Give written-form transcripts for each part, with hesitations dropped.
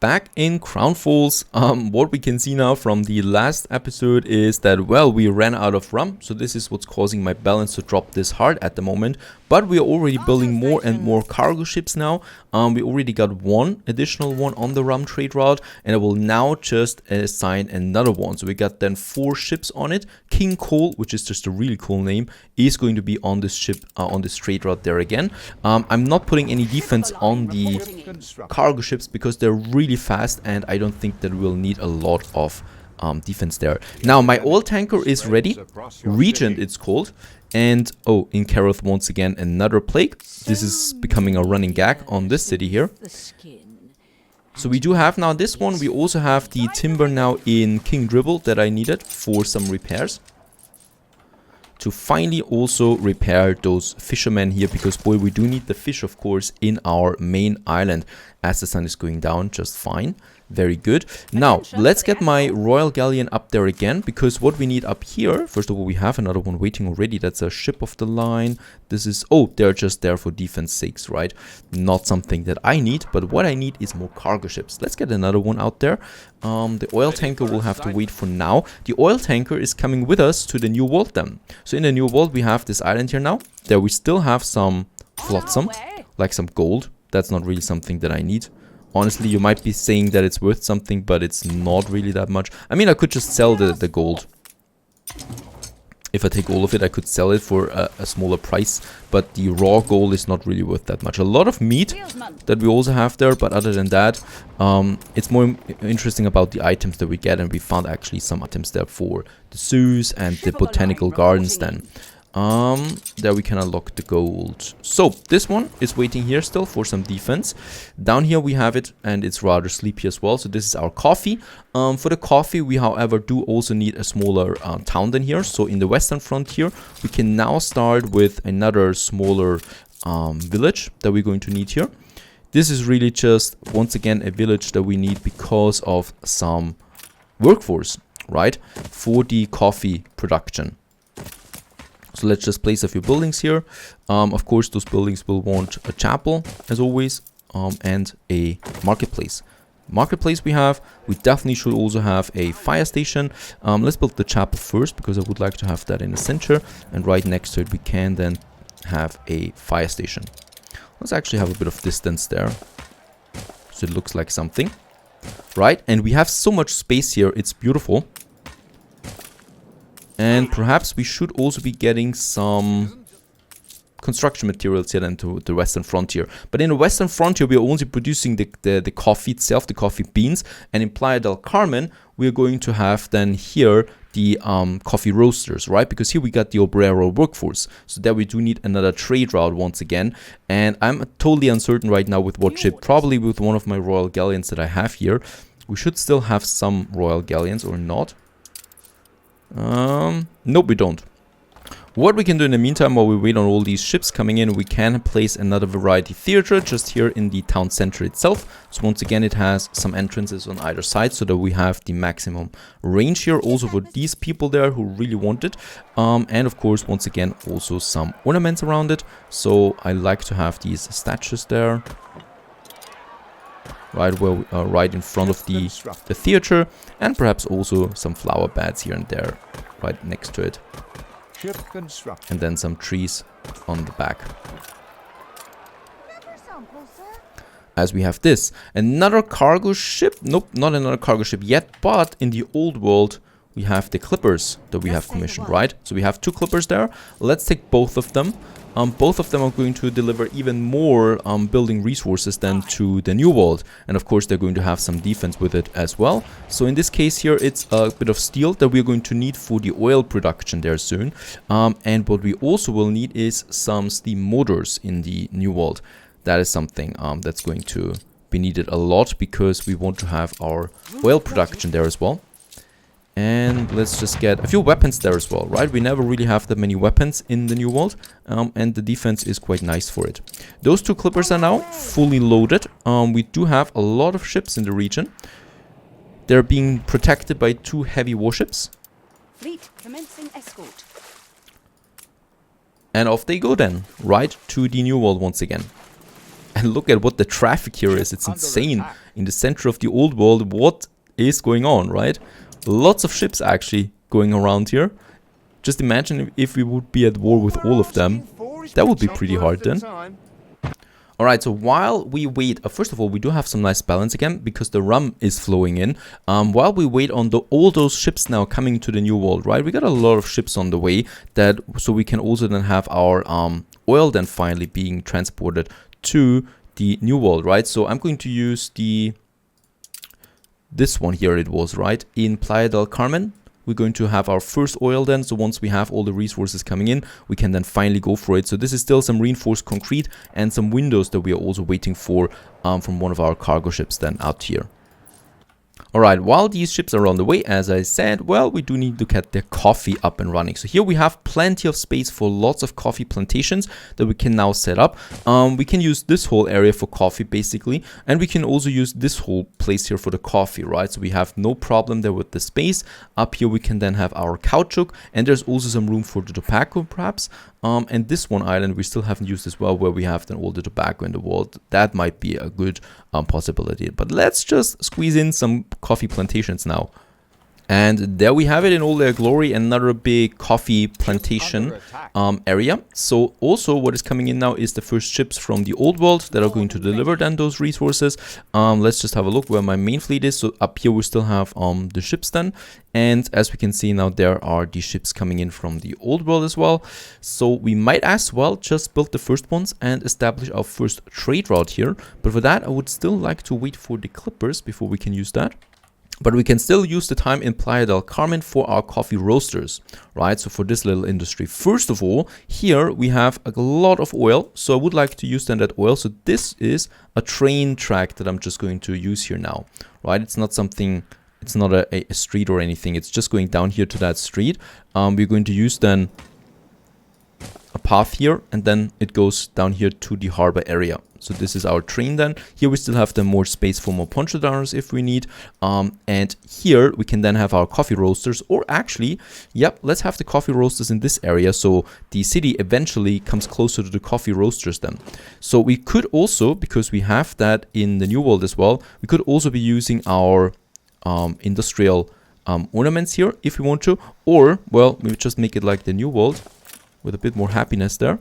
back in Crown Falls. What we can see now from the last episode is that, well, we ran out of rum, so this is what's causing my balance to drop this hard at the moment. But we are already building more and more cargo ships now. We already got one additional one on the rum trade route, and I will now just assign another one. So we got then 4 ships on it. King Cole, which is just a really cool name, is going to be on this ship, on this trade route there again. I'm not putting any defense on the cargo ships because they're really fast, and I don't think that we'll need a lot of defense there. Now my oil tanker is ready. Regent it's called. And oh, in Karoth once again another plague. This is becoming a running gag on this city here. So we do have now this one. We also have the timber now in King Dribble that I needed for some repairs. To finally also repair those fishermen here, because boy, we do need the fish, of course, in our main island as the sun is going down just fine. Very good. Now, let's get my Royal Galleon up there again, because what we need up here, first of all, we have another one waiting already. That's a ship of the line. This is, oh, they're just there for defense sakes, right? Not something that I need, but what I need is more cargo ships. Let's get another one out there. The oil tanker will have to wait for now. The oil tanker is coming with us to the New World then. So in the New World, we have this island here now. There we still have some flotsam, like some gold. That's not really something that I need. Honestly, you might be saying that it's worth something, but it's not really that much. I mean, I could just sell the gold. If I take all of it, I could sell it for a smaller price. But the raw gold is not really worth that much. A lot of meat that we also have there. But other than that, it's more interesting about the items that we get. And we found actually some items there for the zoos and the botanical gardens then. There we can unlock the gold. So this one is waiting here still for some defense. Down here we have it, and it's rather sleepy as well. So this is our coffee. For the coffee, we however do also need a smaller town than here. So in the western frontier, we can now start with another smaller village that we're going to need here. This is really just once again a village that we need because of some workforce, right, for the coffee production. So let's just place a few buildings here. Of course, those buildings will want a chapel, as always, and a marketplace. Marketplace we have. We definitely should also have a fire station. Let's build the chapel first, because I would like to have that in the center. And right next to it, we can then have a fire station. Let's actually have a bit of distance there, so it looks like something. Right? And we have so much space here. It's beautiful. And perhaps we should also be getting some construction materials here into the western frontier. But in the western frontier, we are only producing the coffee itself, the coffee beans. And in Playa del Carmen, we are going to have then here the coffee roasters, right? Because here we got the obrero workforce. So there we do need another trade route once again. And I'm totally uncertain right now with what ship. Probably with one of my Royal Galleons that I have here. We should still have some Royal Galleons or not. Nope, we don't. What we can do in the meantime, while we wait on all these ships coming in, we can place another variety theater just here in the town center itself. So once again, it has some entrances on either side so that we have the maximum range here also for these people there who really want it. And of course, once again, also some ornaments around it. So I like to have these statues there. Right where right in front of the theater, and perhaps also some flower beds here and there right next to it, and then some trees on the back. As we have this, another cargo ship. Nope, not another cargo ship yet, but in the old world we have the clippers that we have commissioned, right? So we have 2 clippers there. Let's take both of them. Both of them are going to deliver even more building resources than to the New World. And of course, they're going to have some defense with it as well. So in this case here, it's a bit of steel that we're going to need for the oil production there soon. And what we also will need is some steam motors in the New World. That is something that's going to be needed a lot, because we want to have our oil production there as well. And let's just get a few weapons there as well, right? We never really have that many weapons in the New World, and the defense is quite nice for it. Those 2 clippers are now fully loaded. We do have a lot of ships in the region. They're being protected by 2 heavy warships. Fleet commencing escort. And off they go then, right to the New World once again. And look at what the traffic here is. It's insane. In the center of the old world, what is going on, right? Lots of ships actually going around here. Just imagine if we would be at war with all of them. That would be pretty hard then. Alright, so while we wait, first of all, we do have some nice balance again, because the rum is flowing in. While we wait on all those ships now coming to the new world, right? We got a lot of ships on the way, so we can also then have our oil then finally being transported to the new world, right? So I'm going to use this one here, it was, right? In Playa del Carmen. We're going to have our first oil then, so once we have all the resources coming in, we can then finally go for it. So this is still some reinforced concrete and some windows that we are also waiting for from one of our cargo ships then out here. Alright, while these ships are on the way, as I said, well, we do need to get the coffee up and running. So here we have plenty of space for lots of coffee plantations that we can now set up. We can use this whole area for coffee basically, and we can also use this whole place here for the coffee, right? So we have no problem there with the space. Up here we can then have our caoutchouc, and there's also some room for the tobacco perhaps. And this one island we still haven't used as well, where we have then all the tobacco in the world. That might be a good possibility. But let's just squeeze in some coffee plantations now. And there we have it in all their glory, another big coffee plantation area. So also what is coming in now is the first ships from the old world that are going to deliver then those resources. Let's just have a look where my main fleet is. So up here we still have the ships then. And as we can see now, there are the ships coming in from the old world as well. So we might as well just build the first ones and establish our first trade route here. But for that, I would still like to wait for the clippers before we can use that. But we can still use the time in Playa del Carmen for our coffee roasters, right? So for this little industry. First of all, here we have a lot of oil. So I would like to use then that oil. So this is a train track that I'm just going to use here now, right? It's not something, it's not a street or anything. It's just going down here to that street. We're going to use then a path here, and then it goes down here to the harbor area. So this is our train then. Here we still have the more space for more poncho downers if we need. And here we can then have our coffee roasters, or actually, yep, let's have the coffee roasters in this area. So the city eventually comes closer to the coffee roasters then. So we could also, because we have that in the new world as well, we could also be using our industrial ornaments here if we want to. Or, well, we just make it like the new world with a bit more happiness there.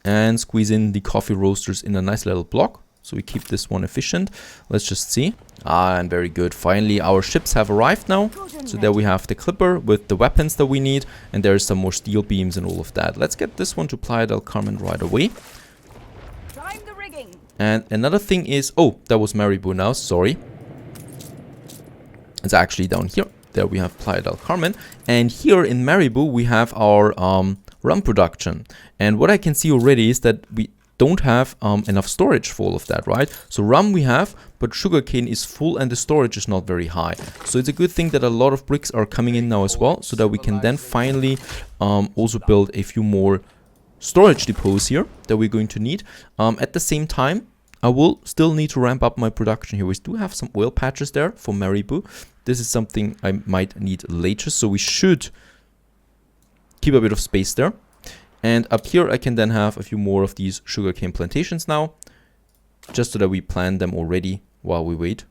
And squeeze in the coffee roasters in a nice little block. So we keep this one efficient. Let's just see. And very good. Finally, our ships have arrived now. So there we have the clipper with the weapons that we need. And there's some more steel beams and all of that. Let's get this one to Playa del Carmen right away. Time the rigging. And another thing is... Oh, that was Maribou now. Sorry. It's actually down here. There we have Playa del Carmen. And here in Maribou, we have our... rum production. And what I can see already is that we don't have enough storage for all of that, right? So rum we have, but sugarcane is full and the storage is not very high. So it's a good thing that a lot of bricks are coming in now as well, so that we can then finally also build a few more storage depots here that we're going to need. At the same time, I will still need to ramp up my production here. We do have some oil patches there for Maribou. This is something I might need later, so we should keep a bit of space there. And up here I can then have a few more of these sugarcane plantations now, just so that we plan them already while we wait.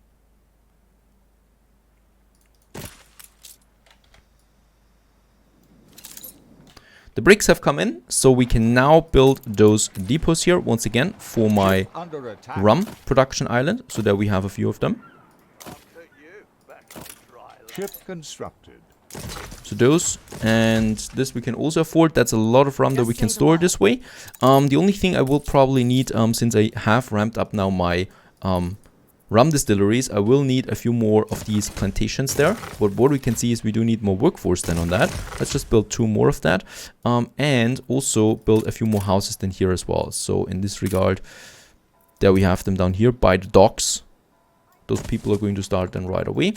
The bricks have come in, so we can now build those depots here once again for my rum production island, so that we have a few of them. Ship constructed. So those, and this we can also afford. That's a lot of rum that we can store this way. The only thing I will probably need, since I have ramped up now my rum distilleries, I will need a few more of these plantations there. But what we can see is we do need more workforce then on that. Let's just build 2 more of that. And also build a few more houses then here as well. So in this regard, there we have them down here by the docks. Those people are going to start then right away.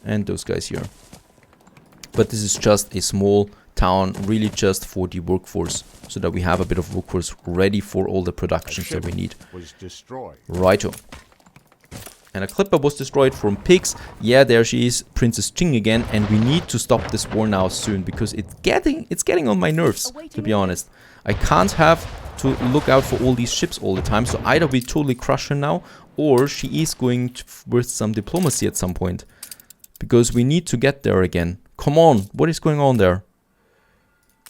And those guys here. But this is just a small town, really just for the workforce, so that we have a bit of workforce ready for all the productions that we need. Was destroyed. Righto. And a clipper was destroyed from pigs. Yeah, there she is, Princess Ching again, and we need to stop this war now soon, because it's getting on my nerves, to be honest. I can't have to look out for all these ships all the time. So either we totally crush her now, or she is going to, with some diplomacy at some point. Because we need to get there again. Come on, what is going on there?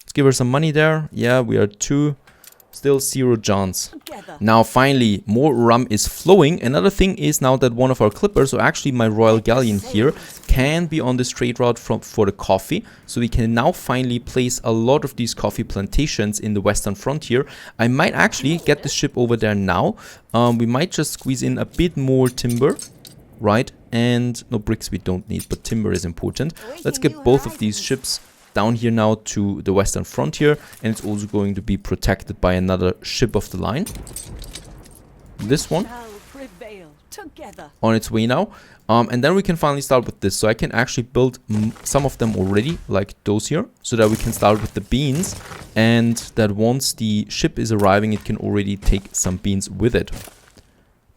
Let's give her some money there. Yeah, we are 2. Still 0 chance. Now finally, more rum is flowing. Another thing is now that one of our clippers, or actually my royal galleon here, can be on this trade route for the coffee. So we can now finally place a lot of these coffee plantations in the western frontier. I might actually get the ship over there now. We might just squeeze in a bit more timber, right? And no, bricks we don't need, but timber is important. Let's get both of these ships down here now to the western frontier, and it's also going to be protected by another ship of the line. This one on its way now, and then we can finally start with this. So I can actually build some of them already, like those here, so that we can start with the beans, and that once the ship is arriving, it can already take some beans with it.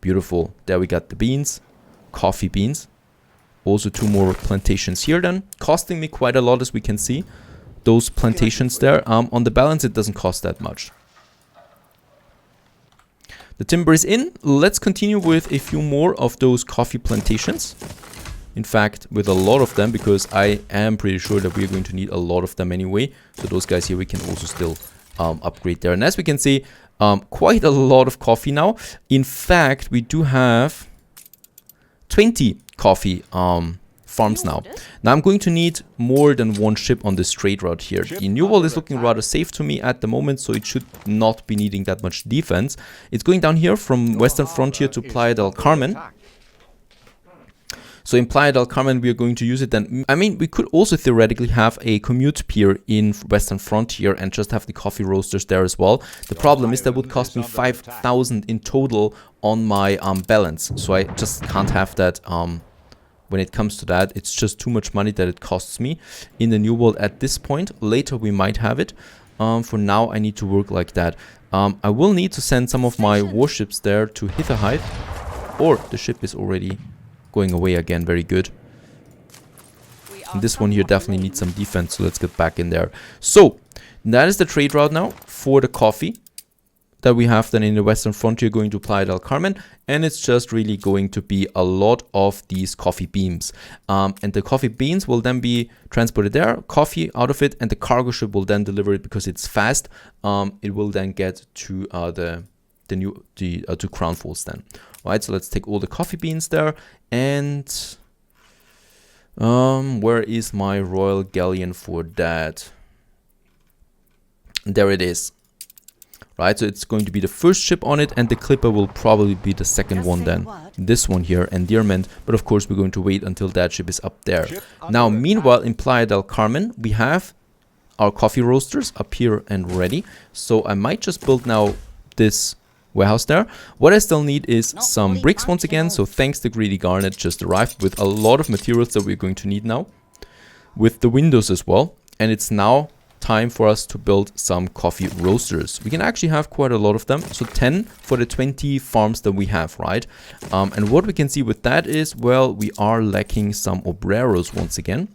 Beautiful. There we got the beans, coffee beans. Also 2 more plantations here then, costing me quite a lot, as we can see. Those plantations there, on the balance it doesn't cost that much. The timber is in. Let's continue with a few more of those coffee plantations. In fact, with a lot of them, because I am pretty sure that we're going to need a lot of them anyway. So those guys here we can also still upgrade there. And as we can see, quite a lot of coffee now. In fact, we do have 20 coffee farms now. Now I'm going to need more than 1 ship on this trade route here. The New World is looking rather safe to me at the moment, so it should not be needing that much defense. It's going down here from Western Frontier to Playa del Carmen. So in Playa del Carmen we are going to use it then. I mean, we could also theoretically have a commute pier in Western Frontier and just have the coffee roasters there as well. The problem is that would cost me 5,000 in total on my balance. So I just can't have that when it comes to that. It's just too much money that it costs me in the New World at this point. Later we might have it. For now I need to work like that. I will need to send some of my warships there to Hitherhide. Or the ship is already going away again. Very good. And this one here definitely needs some defense, so let's get back in there. So that is the trade route now for the coffee that we have then in the Western Frontier going to Playa del Carmen, and it's just really going to be a lot of these coffee beans. And the coffee beans will then be transported there, coffee out of it, and the cargo ship will then deliver it because it's fast. It will then get to to Crown Falls then. Alright, so let's take all the coffee beans there, and where is my royal galleon for that? There it is. Right, so it's going to be the first ship on it, and the clipper will probably be the second one then. This one here, Endearment, but of course we're going to wait until that ship is up there. Now, meanwhile, in Playa del Carmen, we have our coffee roasters up here and ready. So I might just build now this warehouse there. What I still need is some bricks once again. So thanks to Greedy Garnet just arrived with a lot of materials that we're going to need now. With the windows as well. And it's now time for us to build some coffee roasters. We can actually have quite a lot of them. So 10 for the 20 farms that we have, right? And what we can see with that is, well, we are lacking some obreros once again.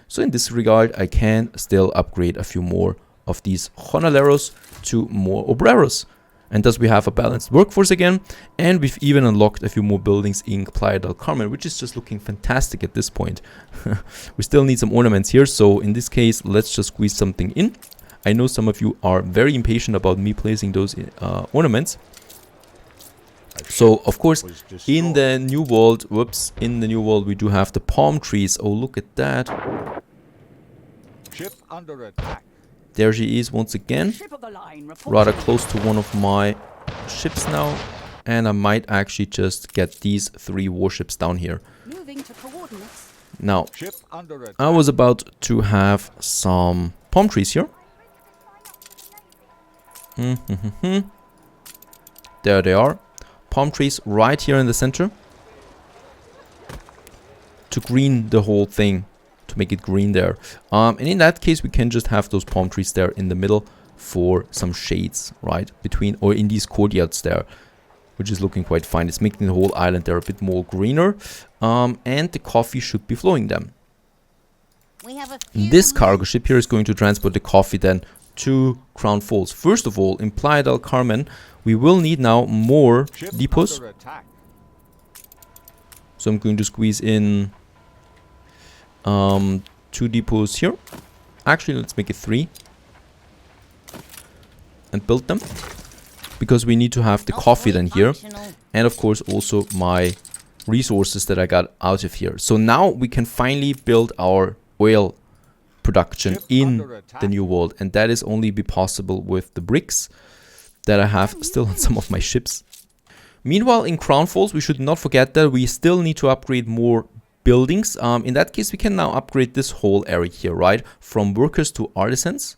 So in this regard, I can still upgrade a few more of these jornaleros to more obreros. And thus we have a balanced workforce again. And we've even unlocked a few more buildings in Playa del Carmen, which is just looking fantastic at this point. We still need some ornaments here. So in this case, let's just squeeze something in. I know some of you are very impatient about me placing those ornaments. So of course, in the New World, in the New World we do have the palm trees. Oh, look at that. Ship under attack. There she is once again, rather close to one of my ships now, and I might actually just get these 3 warships down here. Now, I was about to have some palm trees here. There they are, palm trees right here in the center, to green the whole thing. To make it green there. And in that case, we can just have those palm trees there in the middle for some shades, right? Between, or in these courtyards there, which is looking quite fine. It's making the whole island there a bit more greener. And the coffee should be flowing then. This cargo ship here is going to transport the coffee then to Crown Falls. First of all, in Playa del Carmen, we will need now more Ship depots. under attack. So I'm going to squeeze in 2 depots here. Actually, let's make it 3. And build them. Because we need to have the coffee then here. And of course also my resources that I got out of here. So now we can finally build our oil production in the new world. And that is only be possible with the bricks that I have still on some of my ships. Meanwhile, in Crown Falls, we should not forget that we still need to upgrade more buildings. In that case, we can now upgrade this whole area here, right? From workers to artisans.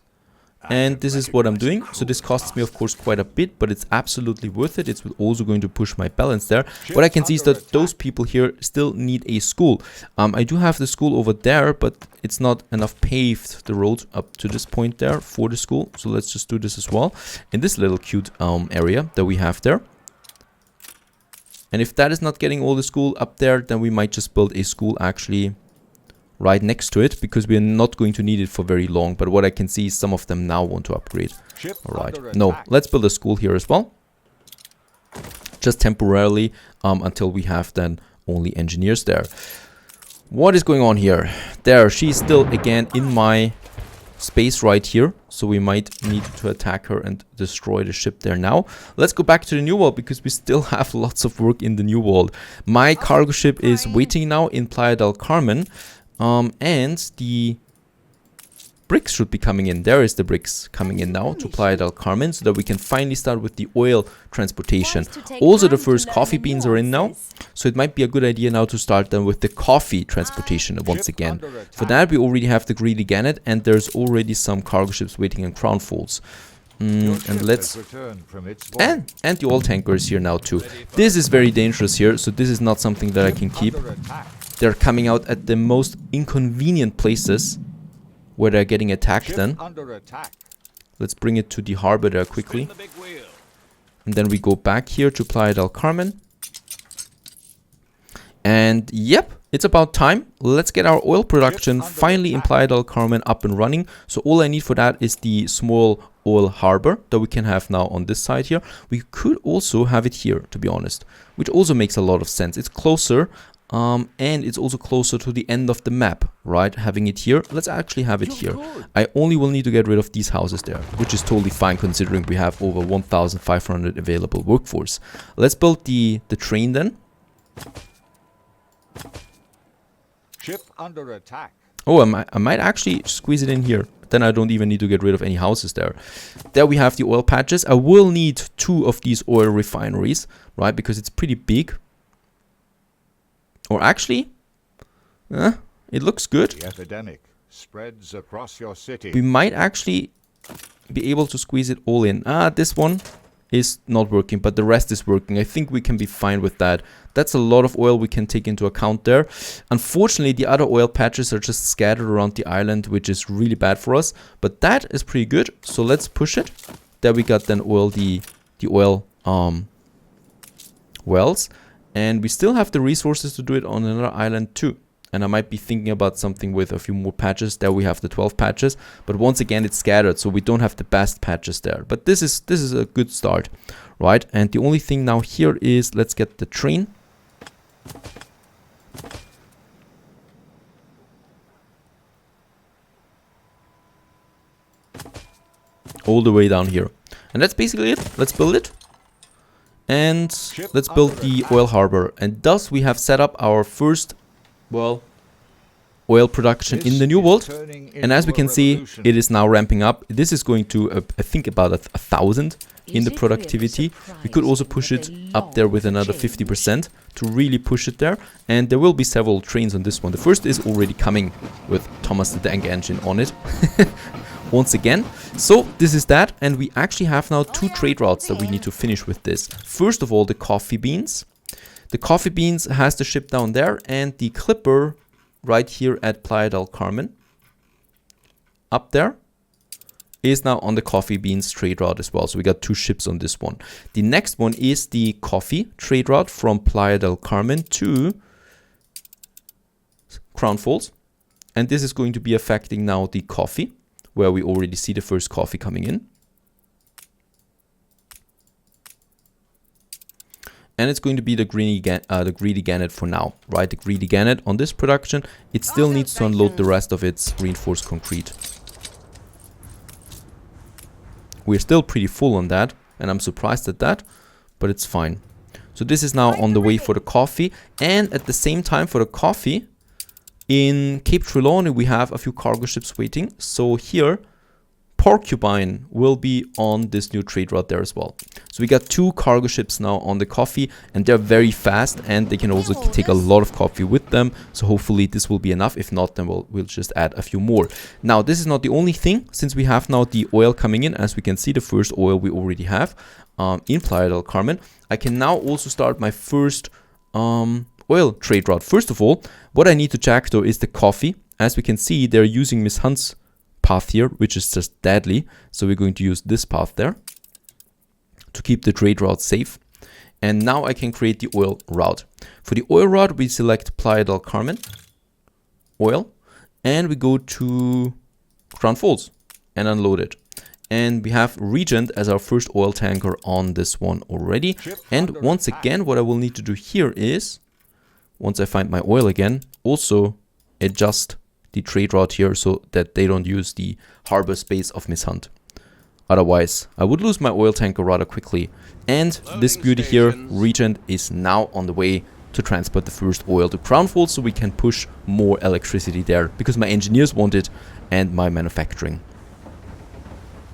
And this is what I'm doing. So this costs me, of course, quite a bit, but it's absolutely worth it. It's also going to push my balance there. What I can see is that those people here still need a school. I do have the school over there, but it's not enough paved, the road up to this point there for the school. So let's just do this as well in this little cute area that we have there. And if that is not getting all the school up there, then we might just build a school actually right next to it, because we are not going to need it for very long. But what I can see is some of them now want to upgrade. All right. No, let's build a school here as well. Just temporarily until we have then only engineers there. What is going on here? There, she's still again in my space right here. So we might need to attack her and destroy the ship there now. Let's go back to the new world, because we still have lots of work in the new world. My cargo ship is waiting now in Playa del Carmen. And the bricks should be coming in. There is the bricks coming in now to Playa del Carmen, so that we can finally start with the oil transportation. Also, the first coffee beans are in now, so it might be a good idea now to start then with the coffee transportation once again. For that, we already have the greedy gannet, and there's already some cargo ships waiting in Crown Falls. And let's and the oil tanker is here now too. This is very dangerous here, so this is not something that I can keep. They're coming out at the most inconvenient places where they're getting attacked then. Let's bring it to the harbor there quickly. And then we go back here to Playa del Carmen. And yep, it's about time. Let's get our oil production finally in Playa del Carmen up and running. So all I need for that is the small oil harbor that we can have now on this side here. We could also have it here, to be honest, which also makes a lot of sense. It's closer. And it's also closer to the end of the map, right? Having it here. Let's actually have it here. I only will need to get rid of these houses there, which is totally fine considering we have over 1,500 available workforce. Let's build the train then. Ship under attack. Oh, I might actually squeeze it in here. Then I don't even need to get rid of any houses there. There we have the oil patches. I will need 2 of these oil refineries, right? Because it's pretty big. Or actually, it looks good. The epidemic spreads across your city. We might actually be able to squeeze it all in. This one is not working, but the rest is working. I think we can be fine with that. That's a lot of oil we can take into account there. Unfortunately, the other oil patches are just scattered around the island, which is really bad for us. But that is pretty good. So let's push it. There we got then oil, the oil wells. And we still have the resources to do it on another island too. And I might be thinking about something with a few more patches. There we have the 12 patches. But once again, it's scattered, so we don't have the best patches there. But this is a good start, right? And the only thing now here is, let's get the train. All the way down here. And that's basically it. Let's build it. And let's build the oil harbor. And thus we have set up our first, well, oil production in the new world. And as we can see, it is now ramping up. This is going to, I think, about 1,000 in the productivity. We could also push it up there with another 50% to really push it there. And there will be several trains on this one. The first is already coming with Thomas the Tank Engine on it. Once again. So this is that, and we actually have now 2 trade routes that we need to finish with this. First of all, the coffee beans. The coffee beans has the ship down there, and the clipper right here at Playa del Carmen up there is now on the coffee beans trade route as well. So we got 2 ships on this one. The next one is the coffee trade route from Playa del Carmen to Crown Falls, and this is going to be affecting now the coffee. where we already see the first coffee coming in. And it's going to be the greedy gannet for now, right? The greedy gannet on this production, it still needs to unload the rest of its reinforced concrete. We're still pretty full on that, and I'm surprised at that, but it's fine. So this is now on the way for the coffee, and at the same time for the coffee, in Cape Trelawney we have a few cargo ships waiting. So here, Porcupine will be on this new trade route there as well. So we got 2 cargo ships now on the coffee, and they're very fast, and they can also take a lot of coffee with them. So hopefully this will be enough. If not, then we'll just add a few more. Now this is not the only thing, since we have now the oil coming in. As we can see, the first oil we already have in Playa del Carmen. I can now also start my first oil trade route. First of all, what I need to check though is the coffee. As we can see, they're using Miss Hunt's path here, which is just deadly. So we're going to use this path there to keep the trade route safe. And now I can create the oil route. For the oil route, we select Playa del Carmen, oil, and we go to Crown Falls and unload it. And we have Regent as our first oil tanker on this one already. And once again, what I will need to do here is, once I find my oil again, also adjust the trade route here so that they don't use the harbor space of Miss Hunt. Otherwise, I would lose my oil tanker rather quickly. And this beauty here, Regent, is now on the way to transport the first oil to Crown Falls so we can push more electricity there because my engineers want it and my manufacturing.